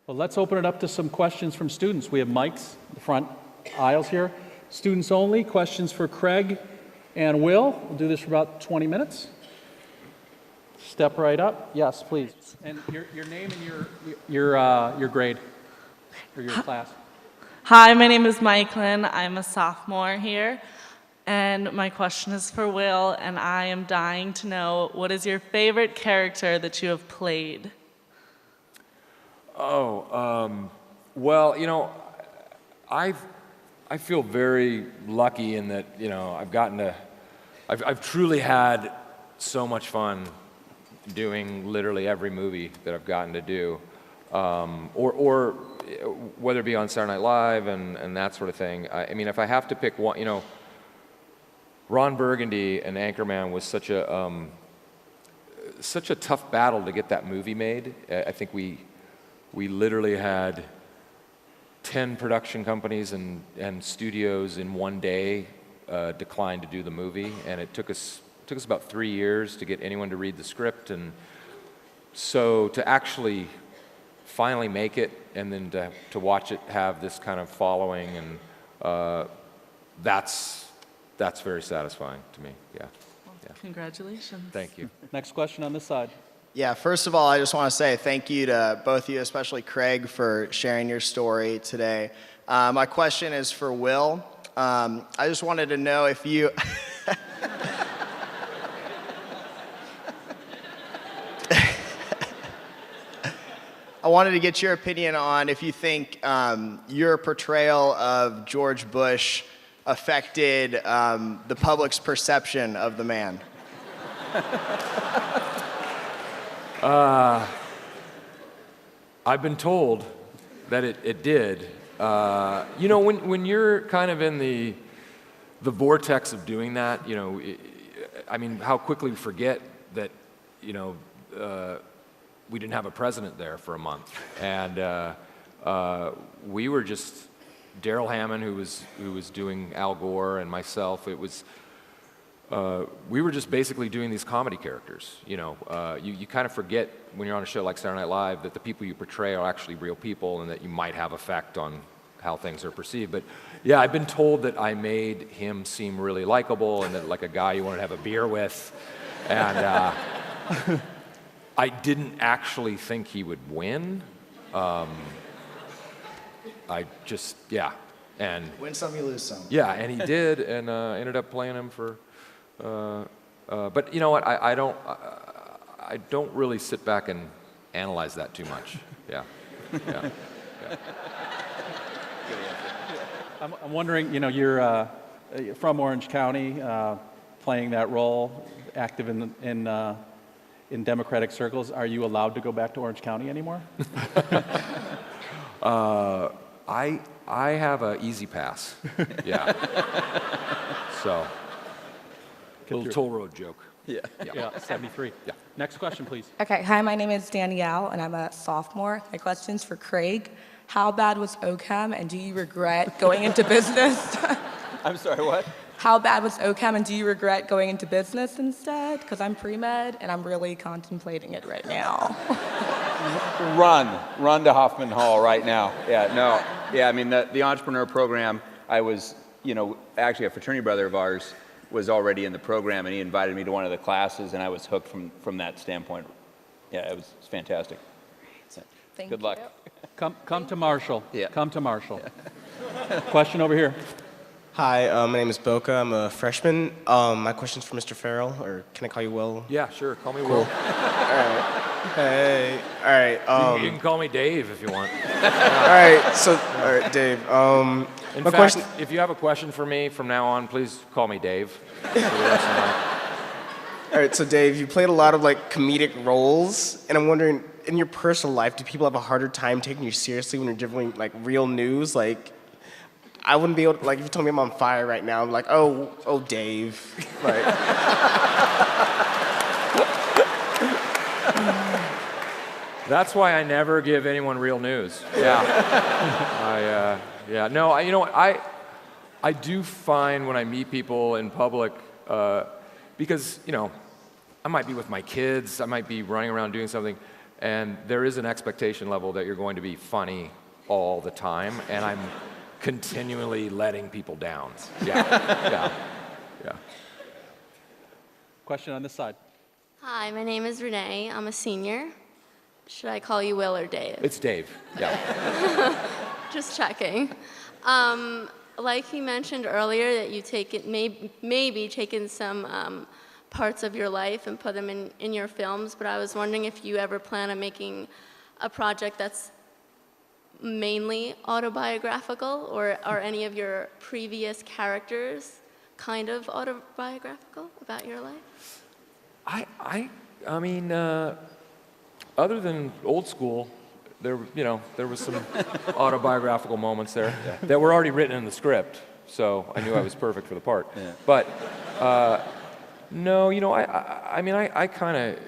Well, let's open it up to some questions from students. We have mics in the front aisles here. Students only, questions for Craig and Will. We'll do this for about 20 minutes. Step right up. Yes, please. And your name and your grade or your class. Hi, my name is Maiklin. I'm a sophomore here. And my question is for Will, and I am dying to know, what is your favorite character that you have played? Well, I feel very lucky in that, I've truly had so much fun doing literally every movie that I've gotten to do, or whether it be on Saturday Night Live and that sort of thing. I mean, if I have to pick one, Ron Burgundy and Anchorman was such a tough battle to get that movie made. I think we literally had 10 production companies and studios in one day decline to do the movie, and it took us about 3 years to get anyone to read the script, and so to actually finally make it and then to watch it have this kind of following, and that's very satisfying to me. Yeah. Congratulations. Thank you. Next question on this side. Yeah, first of all, I just want to say thank you to both of you, especially Craig, for sharing your story today. My question is for Will. I just wanted to know if you... I wanted to get your opinion on if you think your portrayal of George Bush affected the public's perception of the man. I've been told that it did. When you're kind of in the vortex of doing that, how quickly we forget that, we didn't have a president there for a month, and we were just Daryl Hammond, who was doing Al Gore, and myself. It was. We were just basically doing these comedy characters. You kind of forget when you're on a show like Saturday Night Live that the people you portray are actually real people and that you might have effect on how things are perceived. But yeah, I've been told that I made him seem really likable and that like a guy you want to have a beer with. And I didn't actually think he would win. And Win some, you lose some. yeah, and he did, and ended up playing him for. But you know what? I don't really sit back and analyze that too much. Yeah. Yeah. I'm wondering, you're from Orange County, playing that role, active in Democratic circles. Are you allowed to go back to Orange County anymore? I have an easy pass. Yeah. So. Little toll road joke. Yeah, 73. Yeah. Next question, please. Okay, hi, my name is Danielle, and I'm a sophomore. My question's for Craig. How bad was OChem, and do you regret going into business? I'm sorry, what? How bad was OChem, and do you regret going into business instead? Because I'm pre-med, and I'm really contemplating it right now. Run to Hoffman Hall right now. I mean, the entrepreneur program, I was, actually a fraternity brother of ours was already in the program, and he invited me to one of the classes, and I was hooked from that standpoint. Yeah, it was fantastic. Thank Good luck. Come to Marshall. Yeah. Come to Marshall. Question over here. Hi, my name is Boca. I'm a freshman. My question's for Mr. Ferrell, or can I call you Will? Yeah, sure. Call me Cool. Will. All right. Hey. All right. You can call me Dave if you want. All right, Dave. In my fact, question. if you have a question for me from now on, please call me Dave. For the rest of the night. All right, so Dave, you played a lot of comedic roles, and I'm wondering, in your personal life, do people have a harder time taking you seriously when you're doing real news? I wouldn't be able to, if you told me I'm on fire right now, I'm like, oh, Dave. That's why I never give anyone real news. Yeah. No, you know what? I do find when I meet people in public, because, I might be with my kids, I might be running around doing something, And there is an expectation level that you're going to be funny all the time, and I'm continually letting people down. Yeah. Question on this side. Hi, my name is Renee. I'm a senior. Should I call you Will or Dave? It's Dave, yeah. Just checking. Like he mentioned earlier, that you maybe taken some parts of your life and put them in your films, but I was wondering if you ever plan on making a project that's mainly autobiographical, or are any of your previous characters kind of autobiographical about your life? I mean, other than Old School, there was some autobiographical moments there that were already written in the script, so I knew I was perfect for the part. Yeah. But no, I kind of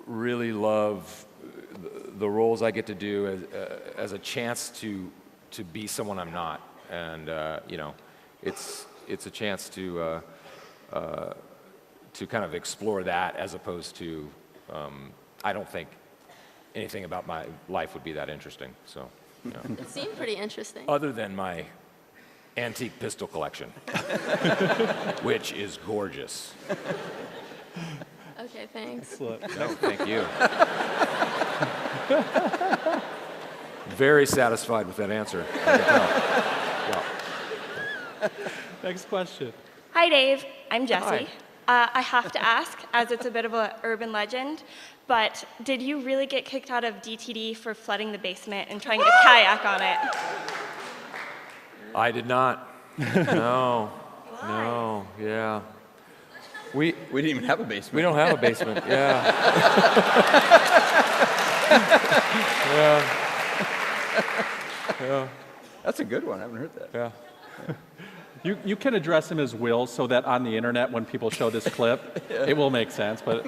really love the roles I get to do as a chance to be someone I'm not, and it's a chance to kind of explore that, as opposed to I don't think anything about my life would be that interesting. So, It seemed pretty interesting. Other than my antique pistol collection, which is gorgeous. Okay, thanks. No, thank you. Very satisfied with that answer. I can tell. Yeah. Next question. Hi, Dave. I'm Jessie. Hi. I have to ask, as it's a bit of an urban legend, but did you really get kicked out of DTD for flooding the basement and trying to kayak on it? I did not. No. No. Yeah. We didn't even have a basement. We don't have a basement. Yeah. Yeah. That's a good one. I haven't heard that. Yeah. You can address him as Will, so that on the internet, when people show this clip, it will make sense. But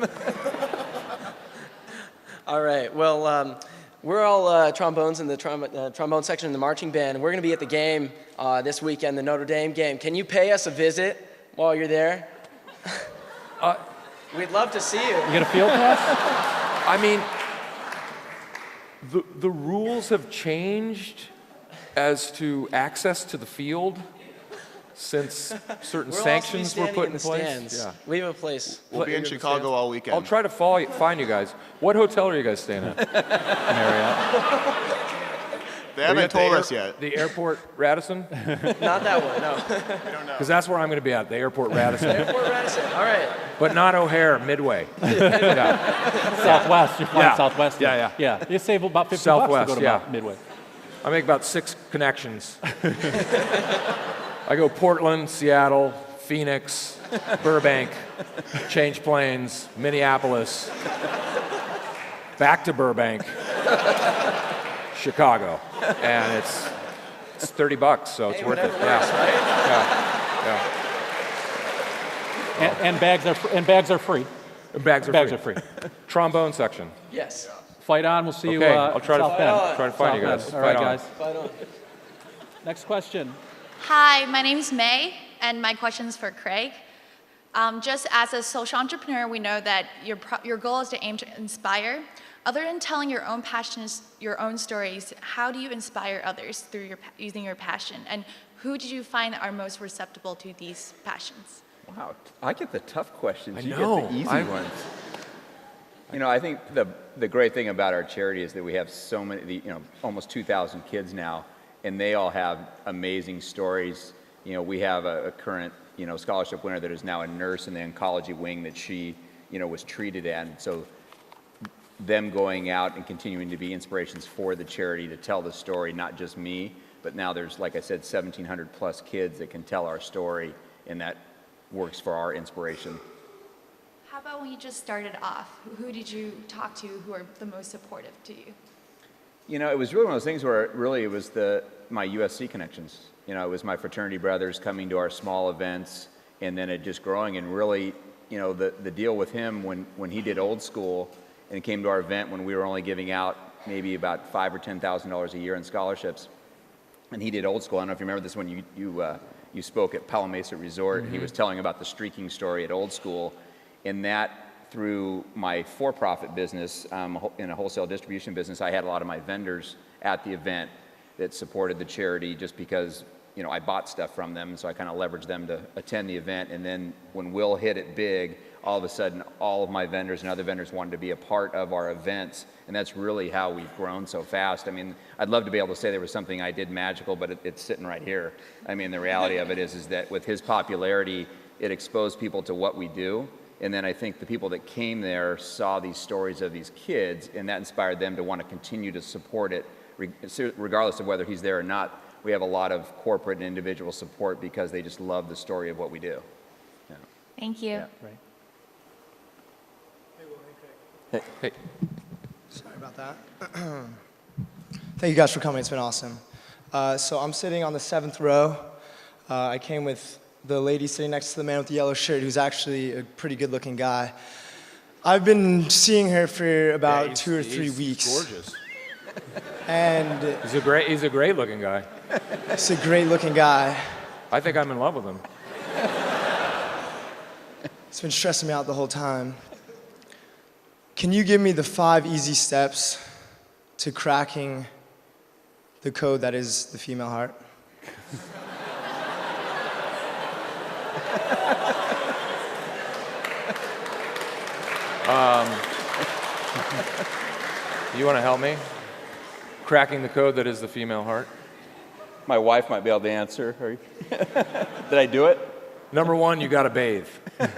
all right. Well, we're all trombones in the trombone section in the marching band. We're going to be at the game this weekend, the Notre Dame game. Can you pay us a visit while you're there? We'd love to see you. you get a field pass? I mean, the rules have changed as to access to the field since certain sanctions were put in place. Stands. Yeah. We have a place. We'll be in Chicago all weekend. I'll try to find you guys. What hotel are you guys staying at? Marriott. They haven't told us yet. The airport Radisson? Not that one, no. We don't know. Because that's where I'm going to be at, the airport Radisson. Airport Radisson. All right. But not O'Hare, Midway. Yeah. Southwest. You're flying Yeah. Southwest. Yeah. Yeah. You save about 50 Southwest, bucks to go to Midway. I make about 6 connections. I go Portland, Seattle, Phoenix, Burbank, change planes, Minneapolis, back to Burbank, Chicago, and it's $30, so it's worth it. And bags are free. Bags are free. Trombone section. Yes. Fight on. We'll see you Okay, I'll try South Bend. to find you guys. South Bend. All right, Fight on. guys. Fight on. Next question. Hi, my name's May, and my question's for Craig. Just as a social entrepreneur, we know that your goal is to aim to inspire. Other than telling your own passions, your own stories, how do you inspire others through using your passion? And who did you find are most receptive to these passions? Wow, I get the tough questions. You know. get the easy ones. I think the great thing about our charity is that we have so many, almost 2,000 kids now, and they all have amazing stories. We have a current, scholarship winner that is now a nurse in the oncology wing that she, was treated at. And so them going out and continuing to be inspirations for the charity to tell the story, not just me, but now there's, like I said, 1,700 plus kids that can tell our story, and that works for our inspiration. How about when you just started off? Who did you talk to who are the most supportive to you? It was really one of those things where it was my USC connections. It was my fraternity brothers coming to our small events, and then it just growing. And really, the deal with him when he did Old School and came to our event when we were only giving out maybe about $5,000 or $10,000 a year in scholarships, and he did Old School. I don't know if you remember this when you spoke at Palo Mesa Resort, and he was telling about the streaking story at Old School, and that through my for-profit business, in a wholesale distribution business, I had a lot of my vendors at the event that supported the charity just because, I bought stuff from them, so I kind of leveraged them to attend the event. And then when Will hit it big, all of a sudden, all of my vendors and other vendors wanted to be a part of our events, and that's really how we've grown so fast. I mean, I'd love to be able to say there was something I did magical, but it's sitting right here. I mean, the reality of it is that with his popularity, it exposed people to what we do, and then I think the people that came there saw these stories of these kids, and that inspired them to want to continue to support it, regardless of whether he's there or not. We have a lot of corporate and individual support because they just love the story of what we do. Yeah. Thank you. Yeah. Right. Hey. Sorry about that. Thank you guys for coming. It's been awesome. So I'm sitting on the 7th row. I came with the lady sitting next to the man with the yellow shirt, who's actually a pretty good-looking guy. I've been seeing her for about 2 or 3 weeks. He's gorgeous. And He's a great-looking guy. he's a great-looking guy. I think I'm in love with him. It's been stressing me out the whole time. Can you give me the 5 easy steps to cracking the code that is the female heart? You want to help me? Cracking the code that is the female heart? My wife might be able to answer. Did I do it? Number 1, you got to bathe. Okay?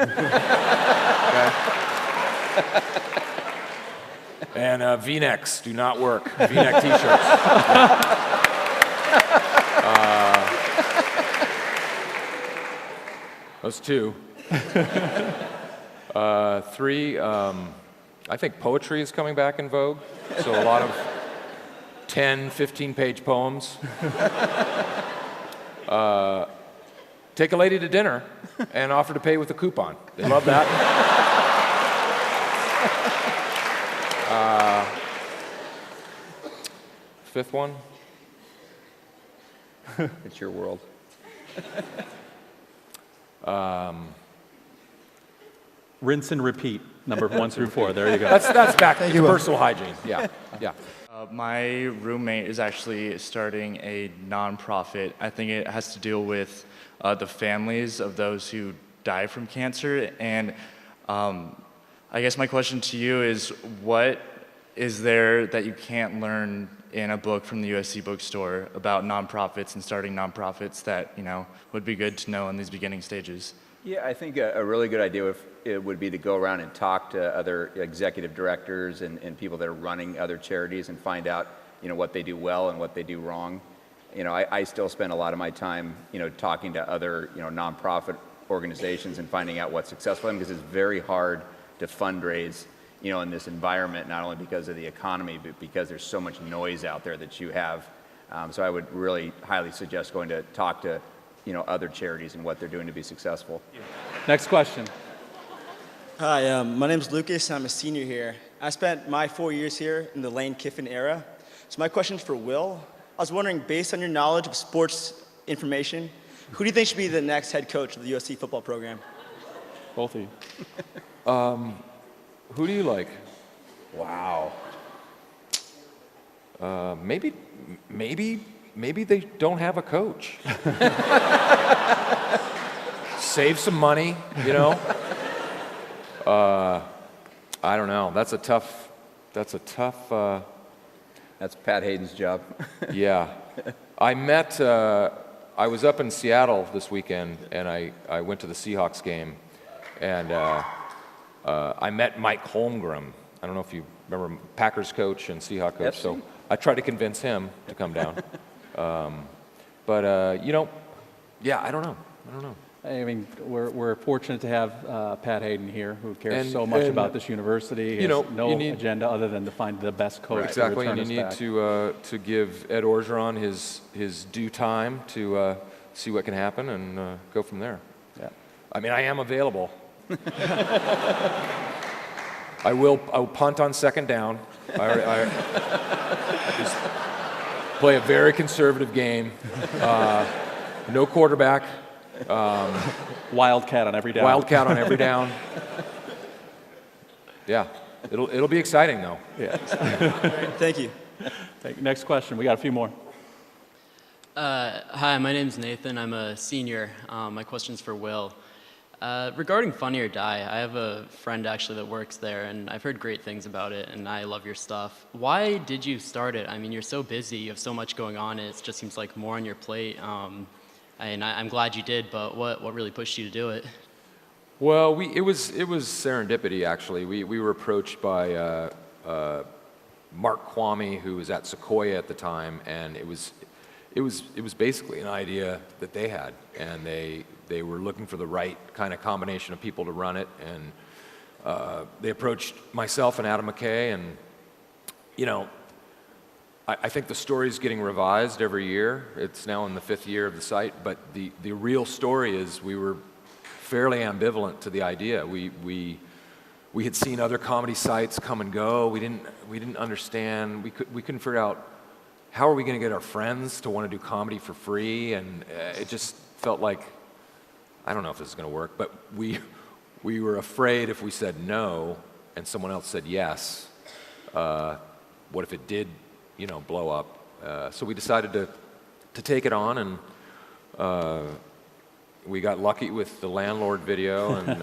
And V-necks do not work. V-neck T-shirts. Those 2. 3, I think poetry is coming back in vogue. So a lot of 10, 15-page poems. Take a lady to dinner and offer to pay with a coupon. They love that. 5th one. It's your world. Rinse and repeat, number 1 through 4. There you go. That's back to you, Will. personal hygiene. Yeah, yeah. My roommate is actually starting a nonprofit. I think it has to deal with the families of those who die from cancer. And I guess my question to you is, what is there that you can't learn in a book from the USC bookstore about nonprofits and starting nonprofits that, would be good to know in these beginning stages? Yeah, I think a really good idea would be to go around and talk to other executive directors and people that are running other charities and find out, what they do well and what they do wrong. I still spend a lot of my time, talking to other, nonprofit organizations and finding out what's successful for them, because it's very hard to fundraise, in this environment, not only because of the economy, but because there's so much noise out there that you have. So I would really highly suggest going to talk to, other charities and what they're doing to be successful. Next question. Hi, my name's Lucas, and I'm a senior here. I spent my 4 years here in the Lane Kiffin era. So my question's for Will. I was wondering, based on your knowledge of sports information, who do you think should be the next head coach of the USC football program? Both of you. Who do you like? Wow. Maybe they don't have a coach. Save some money, I don't know. That's Pat Hayden's job. Yeah. I was up in Seattle this weekend, and I went to the Seahawks game, and I met Mike Holmgren. I don't know if you remember, Packers coach and Seahawks coach. FC? So I tried to convince him to come down. Yeah, I don't know. I mean, we're fortunate to have Pat Hayden here, who cares And- so much and, about this university. He you has know, no you need- agenda other than to find the best coach. to Exactly, and return you us need back. to give Ed Orgeron his due time to see what can happen and go from there. Yeah. I mean, I am available. I will punt on 2nd down. I just play a very conservative game. No quarterback. Wildcat on every down. Wildcat on every down. Yeah, it'll be exciting though. Yeah. Thank you. Next question. We got a few more. Hi, my name's Nathan. I'm a senior. My question's for Will. Regarding Funny or Die, I have a friend actually that works there, and I've heard great things about it, and I love your stuff. Why did you start it? I mean, you're so busy, you have so much going on, and it just seems like more on your plate. And I'm glad you did, but what really pushed you to do it? Well, it was serendipity actually. We were approached by Mark Kwame, who was at Sequoia at the time, and it was basically an idea that they had, and they were looking for the right kind of combination of people to run it, and they approached myself and Adam McKay, and I think the story's getting revised every year. It's now in the 5th year of the site, but the real story is we were fairly ambivalent to the idea. We had seen other comedy sites come and go. We didn't understand. We couldn't figure out how are we going to get our friends to want to do comedy for free, and it just felt like I don't know if this is going to work, but we were afraid if we said no and someone else said yes, what if it did, blow up? So we decided to take it on, and we got lucky with the landlord video, and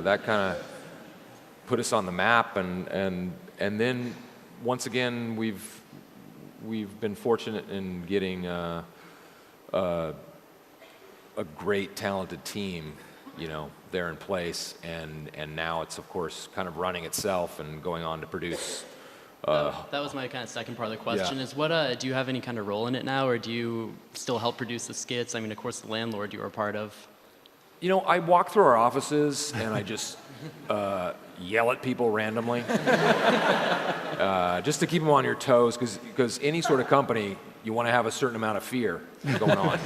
that kind of put us on the map. And then once again, we've been fortunate in getting a great, talented team, there in place, and now it's of course kind of running itself and going on to produce. That was my kind of second part of the question. Yeah. Is what do you have any kind of role in it now, or do you still help produce the skits? I mean, of course, the landlord you were a part of. I walk through our offices and I just yell at people randomly, just to keep them on your toes, because any sort of company, you want to have a certain amount of fear going on.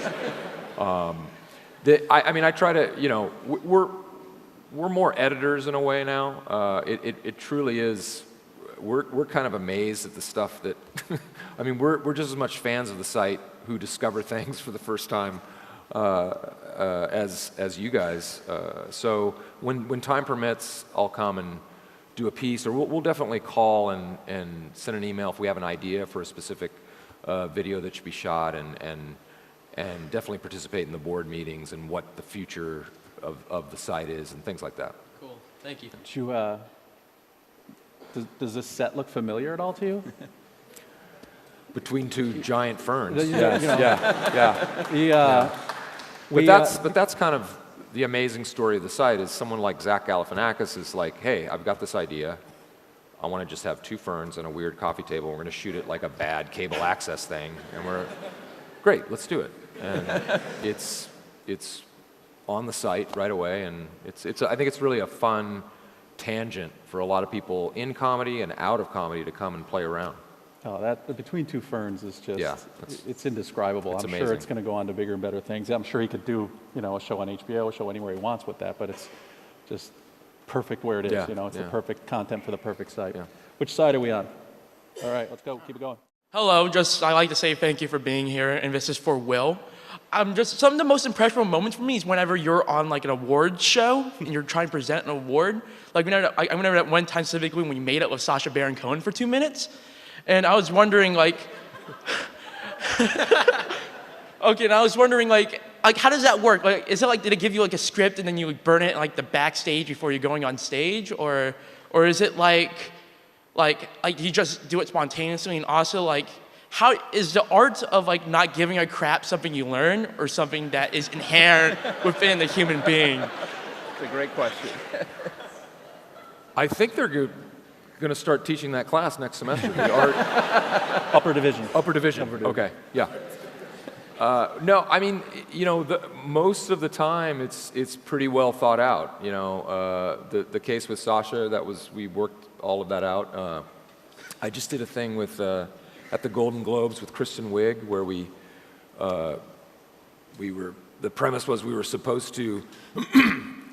I try to, we're more editors in a way now. It truly is. We're kind of amazed at the stuff that, we're just as much fans of the site who discover things for the first time as you guys. So when time permits, I'll come and do a piece, or we'll definitely call and send an email if we have an idea for a specific video that should be shot, and definitely participate in the board meetings and what the future of the site is and things like that. Cool, thank you. Does this set look familiar at all to you? Between two giant ferns. Yeah. But that's kind of the amazing story of the site, is someone like Zach Galifianakis is like, hey, I've got this idea. I want to just have two ferns and a weird coffee table. We're going to shoot it like a bad cable access thing. And we're, great, let's do it. And it's on the site right away. And I think it's really a fun tangent for a lot of people in comedy and out of comedy to come and play around. Oh, that Between Two Ferns is just, it's indescribable. It's I'm amazing. sure it's going to go on to bigger and better things. I'm sure he could do, a show on HBO, a show anywhere he wants with that, but it's just perfect where it is. It's the perfect content for the perfect site. Yeah. Which side are we on? All right, let's go. Keep it going. Hello, I'd like to say thank you for being here, and this is for Will. Some of the most impressionable moments for me is whenever you're on like an awards show and you're trying to present an award. Like I remember that one time specifically when we made it with Sacha Baron Cohen for 2 minutes, and I was wondering how does that work? Like, is it like, did it give you like a script and then you burn it like the backstage before you're going on stage, or is it like you just do it spontaneously? And also, like, how is the art of like not giving a crap something you learn, or something that is inherent within the human being? It's a great question. I think they're going to start teaching that class next semester. The art. Upper division. Upper division. Okay. Yeah. No, most of the time it's pretty well thought out. The case with Sasha, we worked all of that out. I just did a thing with at the Golden Globes with Kristen Wiig, where the premise was we were supposed to,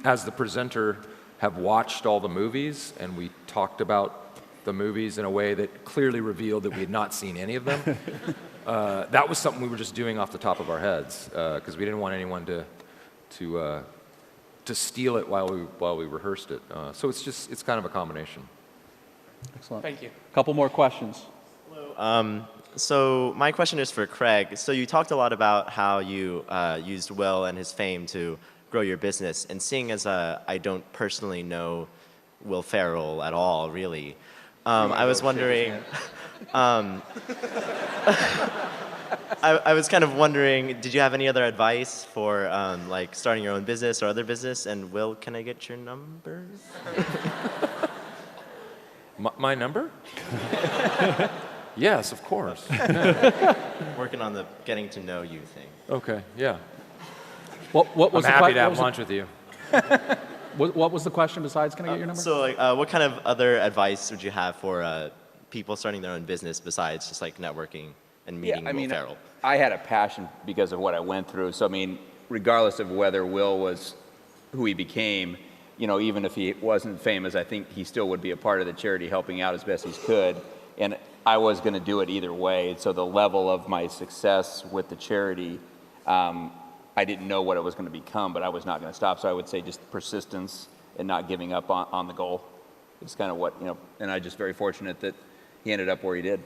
as the presenter, have watched all the movies, and we talked about the movies in a way that clearly revealed that we had not seen any of them. That was something we were just doing off the top of our heads, because we didn't want anyone to steal it while we rehearsed it. So it's kind of a combination. Excellent. Thank you. Couple more questions. So my question is for Craig. So you talked a lot about how you used Will and his fame to grow your business. And seeing as I don't personally know Will Ferrell at all, really, I was wondering. I was kind of wondering, did you have any other advice for like starting your own business or other business? And Will, can I get your number? My number? Yes, of course. Working on the getting to know you thing. Okay, yeah. What was I'm the happy to have lunch with you. What was the question besides, can I get your number? So like, what kind of other advice would you have for people starting their own business besides just like networking and meeting Will Ferrell? I had a passion because of what I went through. So, I mean, regardless of whether Will was who he became, you know, even if he wasn't famous, I think he still would be a part of the charity helping out as best he could. And I was going to do it either way. So the level of my success with the charity, I didn't know what it was going to become, but I was not going to stop. So I would say just persistence and not giving up on the goal. It's kind of what, you know, and I'm just very fortunate that he ended up where he did.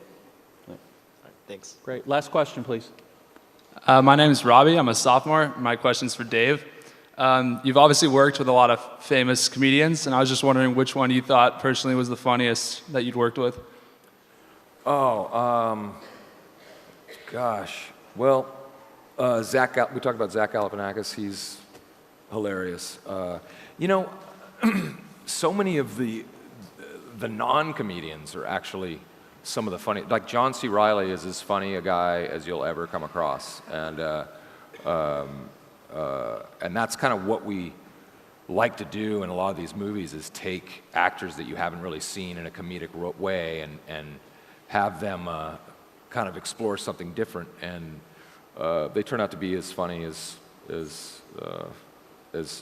Thanks. Great. Last question, please. My name is Robbie. I'm a sophomore. My question's for Dave. You've obviously worked with a lot of famous comedians, and I was just wondering which one you thought personally was the funniest that you'd worked with. Oh, gosh. Well, we talked about Zach Galifianakis. He's hilarious. You know, so many of the non-comedians are actually some of the funny. Like John C. Reilly is as funny a guy as you'll ever come across, and that's kind of what we like to do in a lot of these movies is take actors that you haven't really seen in a comedic way and have them kind of explore something different, and they turn out to be as funny as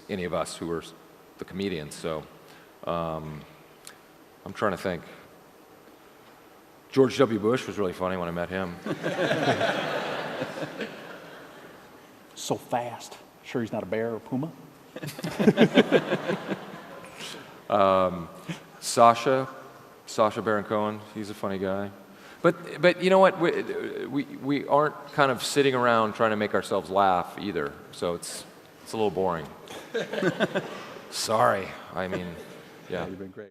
any of us who are the comedians. So I'm trying to think. George W. Bush was really funny when I met him. So fast. Sure he's not a bear or puma? Sacha Baron Cohen, he's a funny guy. But you know what? We aren't kind of sitting around trying to make ourselves laugh either. So it's a little boring. Sorry. I mean, yeah. You've been great.